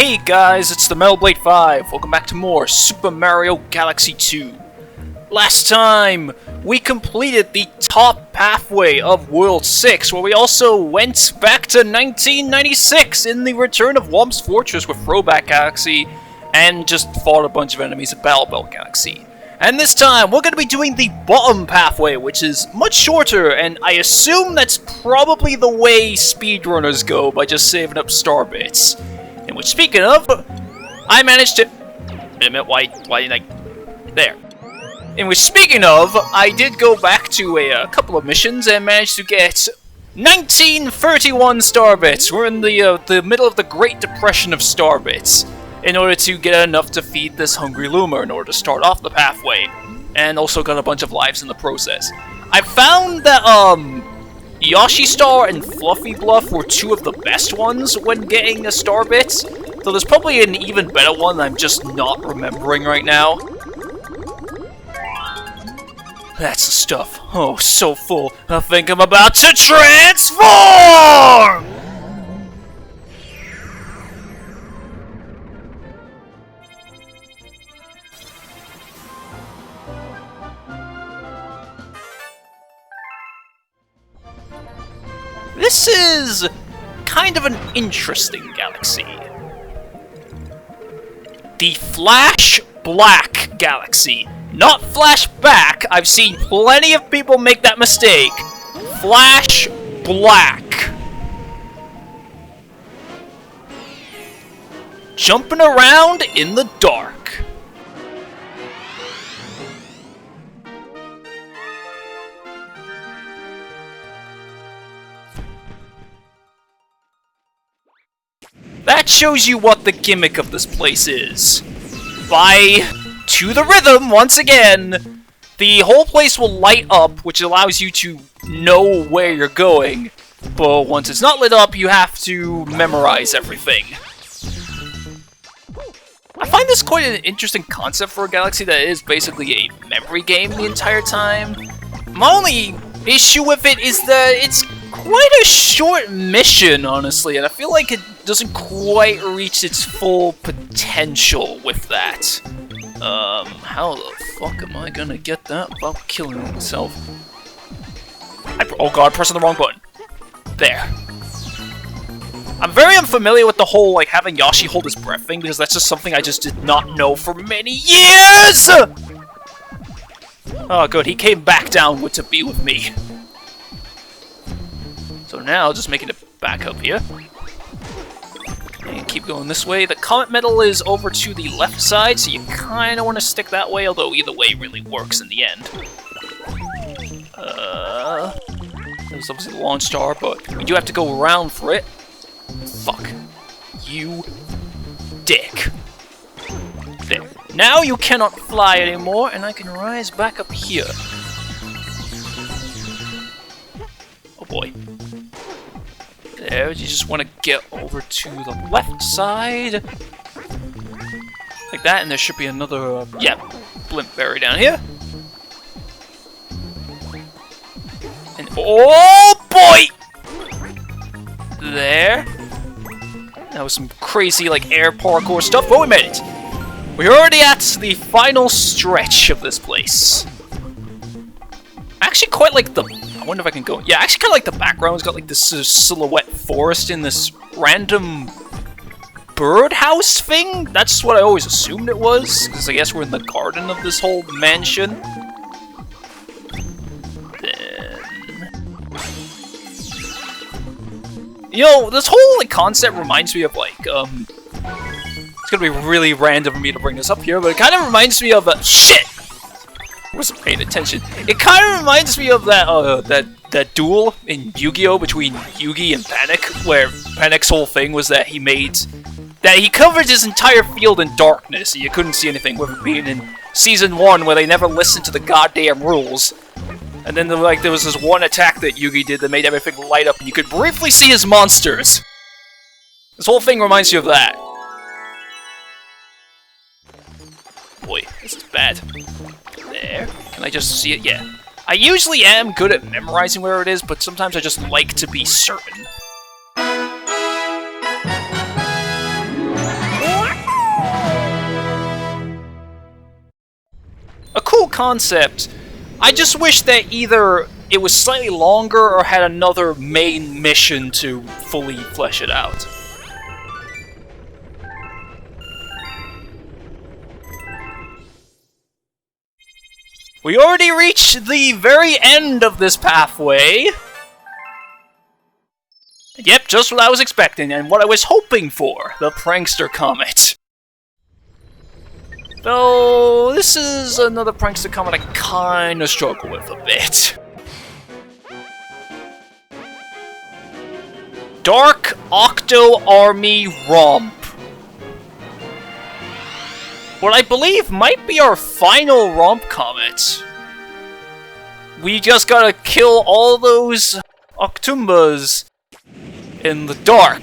Hey guys, it's the Metal Blade 5. Welcome back to more Super Mario Galaxy 2. Last time, we completed the top pathway of World 6, where we also went back to 1996 in the Return of Womp's Fortress with Throwback Galaxy, and just fought a bunch of enemies at Battle Belt Galaxy. And this time, we're going to be doing the bottom pathway, which is much shorter, and I assume that's probably the way speedrunners go, by just saving up star bits. In which, speaking of, I managed to... Wait a minute, why didn't I... There. In which, speaking of, I did go back to a couple of missions and managed to get 1931 star bits. We're in the middle of the Great Depression of star bits, in order to get enough to feed this hungry loomer in order to start off the pathway, and also got a bunch of lives in the process. I found that, Yoshi Star and Fluffy Bluff were two of the best ones when getting the star bits, though there's probably an even better one that I'm just not remembering right now. That's the stuff. Oh, so full. I think I'm about to transform! This is kind of an interesting galaxy. The Flash Black Galaxy. Not Flashback. I've seen plenty of people make that mistake. Flash Black. Jumping around in the dark. That shows you what the gimmick of this place is. To the rhythm, once again, the whole place will light up, which allows you to know where you're going. But once it's not lit up, you have to memorize everything. I find this quite an interesting concept for a galaxy that is basically a memory game the entire time. My only issue with it is that it's quite a short mission, honestly, and I feel like it doesn't quite reach its full potential with that. How the fuck am I gonna get that without killing myself? Oh god, pressing the wrong button. There. I'm very unfamiliar with the whole, like, having Yoshi hold his breath thing, because that's just something I just did not know for many years! Oh good, he came back down to be with me. So now, just making it back up here. And keep going this way. The Comet Medal is over to the left side, so you kind of want to stick that way, although either way really works in the end. There's obviously the launch star, but you do have to go around for it. Fuck. You dick. There. Now you cannot fly anymore, and I can rise back up here. Oh boy. There, you just want to get over to the left side. Like that, and there should be another, blimp berry down here. And, oh boy! There. That was some crazy, like, air parkour stuff, but we made it. We're already at the final stretch of this place. I actually quite like the... I wonder if I can go... Yeah, I actually kind of like the background. It's got like this silhouette forest in this random birdhouse thing. That's what I always assumed it was, because I guess we're in the garden of this whole mansion. Then... You know, this whole like concept reminds me of like, it's gonna be really random for me to bring this up here, but it kind of reminds me of shit! Wasn't paying attention. It kind of reminds me of that duel in Yu-Gi-Oh! Between Yugi and Panic, where Panic's whole thing was that he covered his entire field in darkness, so you couldn't see anything, with it being in Season 1, where they never listened to the goddamn rules. And then there was this one attack that Yugi did that made everything light up, and you could briefly see his monsters. This whole thing reminds you of that. Boy, this is bad. There. Can I just see it? Yeah. I usually am good at memorizing where it is, but sometimes I just like to be certain. concept. I just wish that either it was slightly longer or had another main mission to fully flesh it out. We already reached the very end of this pathway. Yep, just what I was expecting and what I was hoping for, the Prankster Comet. Though, this is another Prankster Comet I kinda struggle with a bit. Dark Octo-Army Romp. What I believe might be our final Romp Comet. We just gotta kill all those Octumbas in the dark.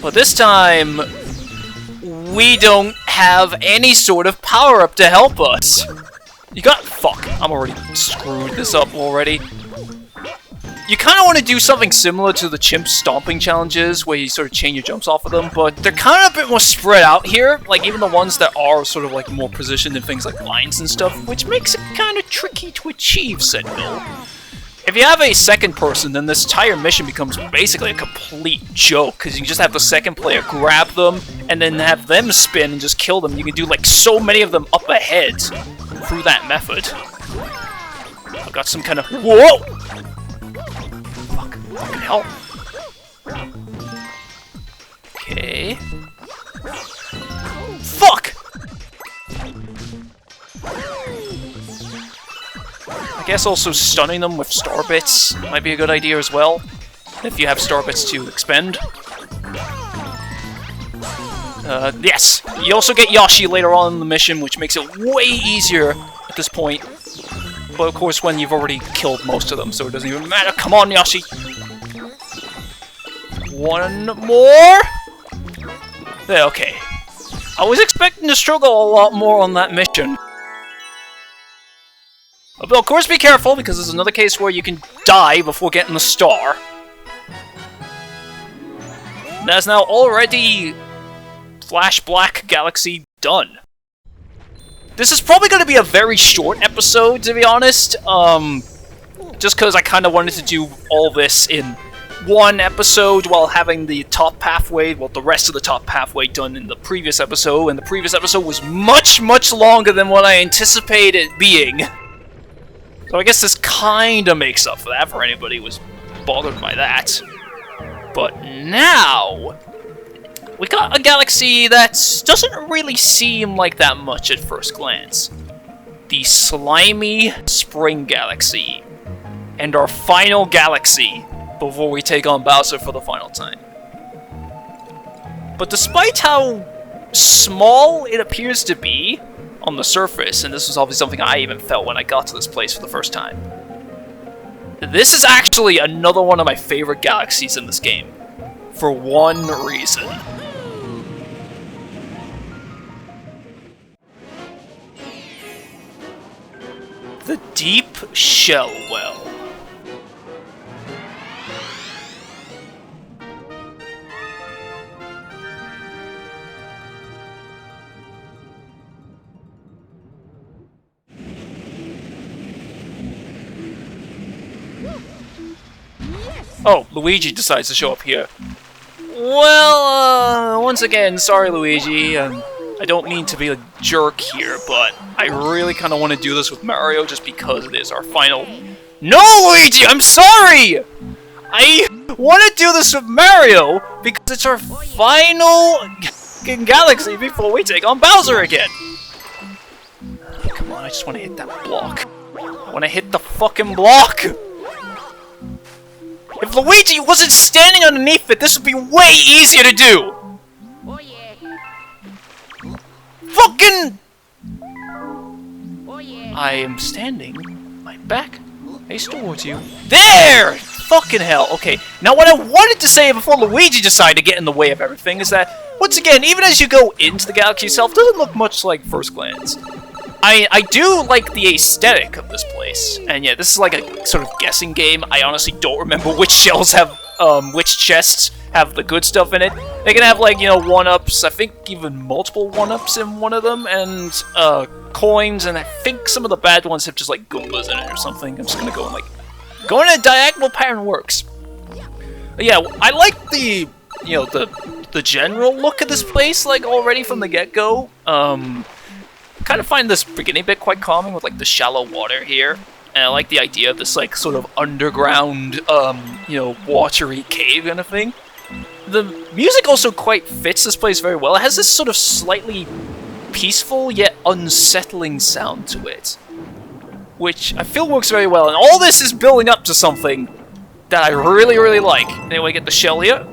But this time, we don't have any sort of power-up to help us. Fuck, I'm already screwed this up already. You kind of want to do something similar to the chimp stomping challenges, where you sort of chain your jumps off of them, but they're kind of a bit more spread out here, like even the ones that are sort of like more positioned in things like lines and stuff, which makes it kind of tricky to achieve said goal. If you have a second person, then this entire mission becomes basically a complete joke, because you can just have the second player grab them, and then have them spin and just kill them. You can do like so many of them up ahead through that method. I've got some kind of... Whoa! Fucking hell. Okay. Fuck! I guess also stunning them with star bits might be a good idea as well, if you have star bits to expend. Yes! You also get Yoshi later on in the mission, which makes it way easier at this point. But of course when you've already killed most of them, so it doesn't even matter. Come on, Yoshi! One more? There, okay. I was expecting to struggle a lot more on that mission. But of course be careful, because there's another case where you can die before getting the star. That's now already Flash Black Galaxy done. This is probably going to be a very short episode, to be honest. Just because I kind of wanted to do all this in one episode while having the top pathway, well, the rest of the top pathway done in the previous episode, and the previous episode was much, much longer than what I anticipated it being. So I guess this kind of makes up for that, for anybody who was bothered by that. But now, we got a galaxy that doesn't really seem like that much at first glance. The Slimy Spring Galaxy. And our final galaxy before we take on Bowser for the final time. But despite how small it appears to be on the surface, and this was obviously something I even felt when I got to this place for the first time, this is actually another one of my favorite galaxies in this game. For one reason. The Deep Shell Well. Oh, Luigi decides to show up here. Well, once again, sorry Luigi, I don't mean to be a jerk here, but I really kind of want to do this with Mario just because it is our final... No, Luigi, I'm sorry! I want to do this with Mario because it's our final galaxy before we take on Bowser again. Come on, I just want to hit that block. I want to hit the fucking block! If Luigi wasn't standing underneath it, this would be way easier to do! Oh yeah. Fucking... Oh yeah. I am standing, my back face towards you. There! Fucking hell. Okay, now what I wanted to say before Luigi decided to get in the way of everything is that, once again, even as you go into the galaxy itself, it doesn't look much like first glance. I do like the aesthetic of this place, and yeah, this is like a sort of guessing game. I honestly don't remember which shells have, which chests have the good stuff in it, They can have, like, you know, 1-ups, I think even multiple 1-ups in one of them, and coins, and I think some of the bad ones have just, like, Goombas in it or something. I'm just gonna go and, like, going in a diagonal pattern works. But yeah, I like the, you know, the general look of this place, like, already from the get-go. Kind of find this beginning bit quite calming with, like, the shallow water here. And I like the idea of this, like, sort of underground, you know, watery cave kind of thing. The music also quite fits this place very well. It has this sort of slightly peaceful yet unsettling sound to it, which I feel works very well. And all this is building up to something that I really, really like. Anyway, get the shell here.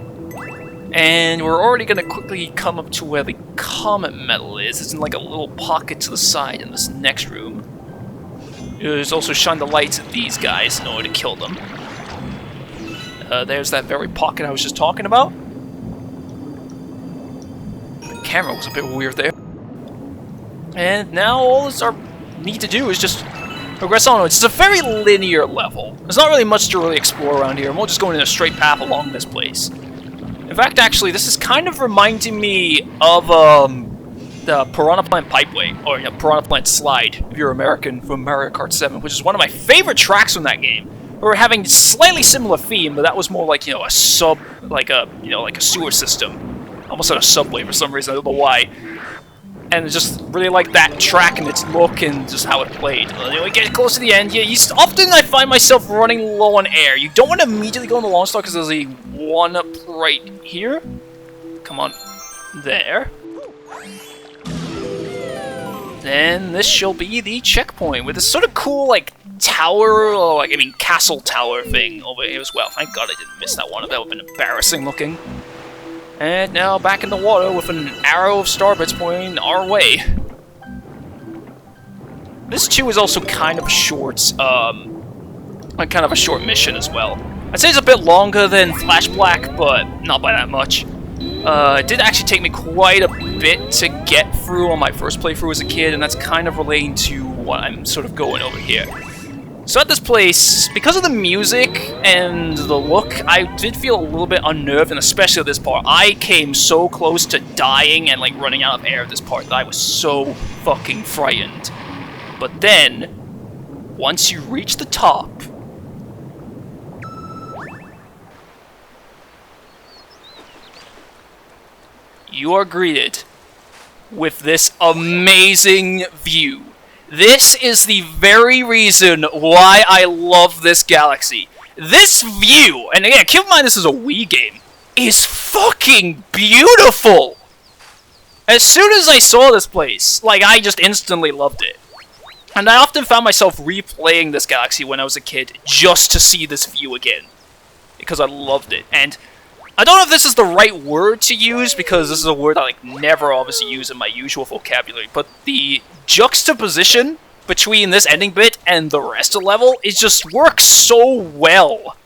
And we're already going to quickly come up to where the comet metal is. It's in like a little pocket to the side in this next room. There's also shine the lights at these guys in order to kill them. There's that very pocket I was just talking about. The camera was a bit weird there. And now all I need to do is just progress onwards. It's a very linear level. There's not really much to really explore around here. We're just going in a straight path along this place. In fact, actually, this is kind of reminding me of the Piranha Plant Pipeway, or Piranha Plant Slide, if you're American, from Mario Kart 7, which is one of my favorite tracks from that game. We're having slightly similar theme, but that was more like, you know, a sewer system. Almost like a subway for some reason, I don't know why. And just really like that track and its look and just how it played. Anyway, get close to the end. Yeah, often I find myself running low on air. You don't want to immediately go on the long star because there's a 1-up right here. Come on. There. Then this shall be the checkpoint with this sort of cool, like, tower, or, like, I mean, castle tower thing over here as well. Thank God I didn't miss that one. That would have been embarrassing looking. And now back in the water with an arrow of starbits pointing our way. This too is also kind of short, kind of a short mission as well. I'd say it's a bit longer than Flash Black, but not by that much. It did actually take me quite a bit to get through on my first playthrough as a kid, and that's kind of relating to what I'm sort of going over here. So at this place, because of the music and the look, I did feel a little bit unnerved, and especially at this part. I came so close to dying and like running out of air at this part that I was so fucking frightened. But then, once you reach the top, you are greeted with this amazing view. This is the very reason why I love this galaxy. This view, and again, keep in mind this is a Wii game, is fucking beautiful! As soon as I saw this place, like, I just instantly loved it. And I often found myself replaying this galaxy when I was a kid just to see this view again. Because I loved it. And I don't know if this is the right word to use, because this is a word I like never obviously use in my usual vocabulary, but the juxtaposition between this ending bit and the rest of the level, it just works so well.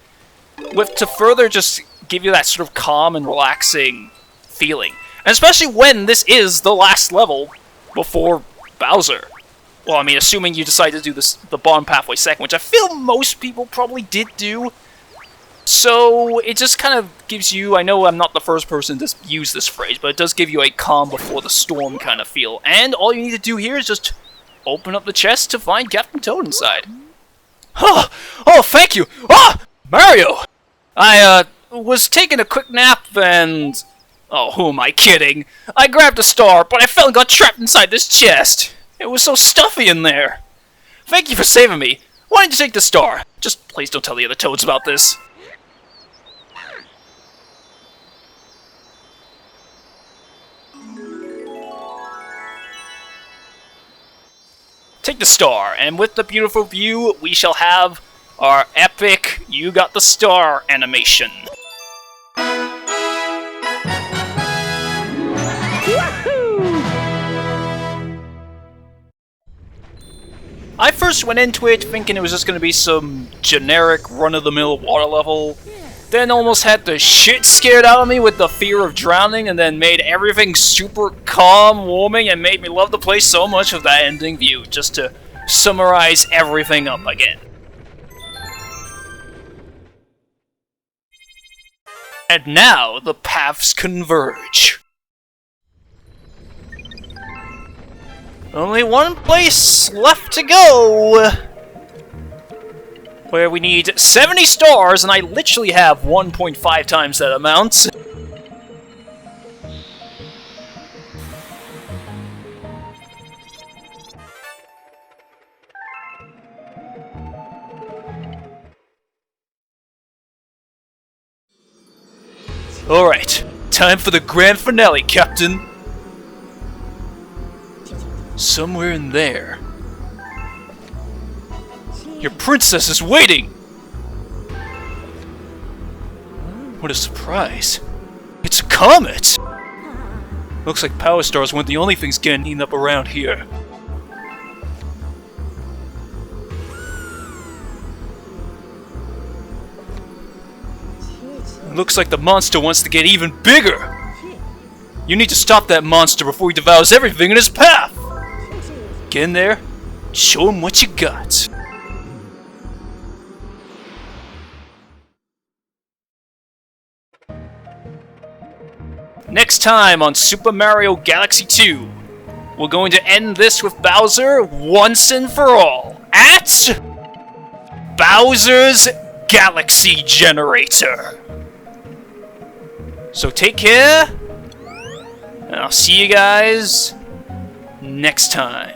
To further just give you that sort of calm and relaxing feeling. And especially when this is the last level before Bowser. Well, I mean, assuming you decide to do the bottom pathway second, which I feel most people probably did do. So, it just kind of gives you, I know I'm not the first person to use this phrase, but it does give you a calm before the storm kind of feel. And all you need to do here is just open up the chest to find Captain Toad inside. Oh, thank you! Ah! Mario! I, was taking a quick nap and... Oh, who am I kidding? I grabbed a star, but I fell and got trapped inside this chest. It was so stuffy in there. Thank you for saving me. Why didn't you take the star? Just please don't tell the other Toads about this. Take the star, and with the beautiful view, we shall have our epic "You Got the Star" animation. I first went into it thinking it was just going to be some generic run-of-the-mill water level, then almost had the shit scared out of me with the fear of drowning, and then made everything super calm, warming, and made me love the place so much with that ending view, just to summarize everything up again. And now the paths converge. Only one place left to go, where we need 70 stars, and I literally have 1.5 times that amount. Alright, time for the grand finale, Captain. Somewhere in there. Your princess is waiting! What a surprise. It's a comet! Looks like power stars weren't the only things getting eaten up around here. Looks like the monster wants to get even bigger! You need to stop that monster before he devours everything in his path! Get in there, show him what you got. Next time on Super Mario Galaxy 2, we're going to end this with Bowser once and for all at Bowser's Galaxy Generator. So take care, and I'll see you guys next time.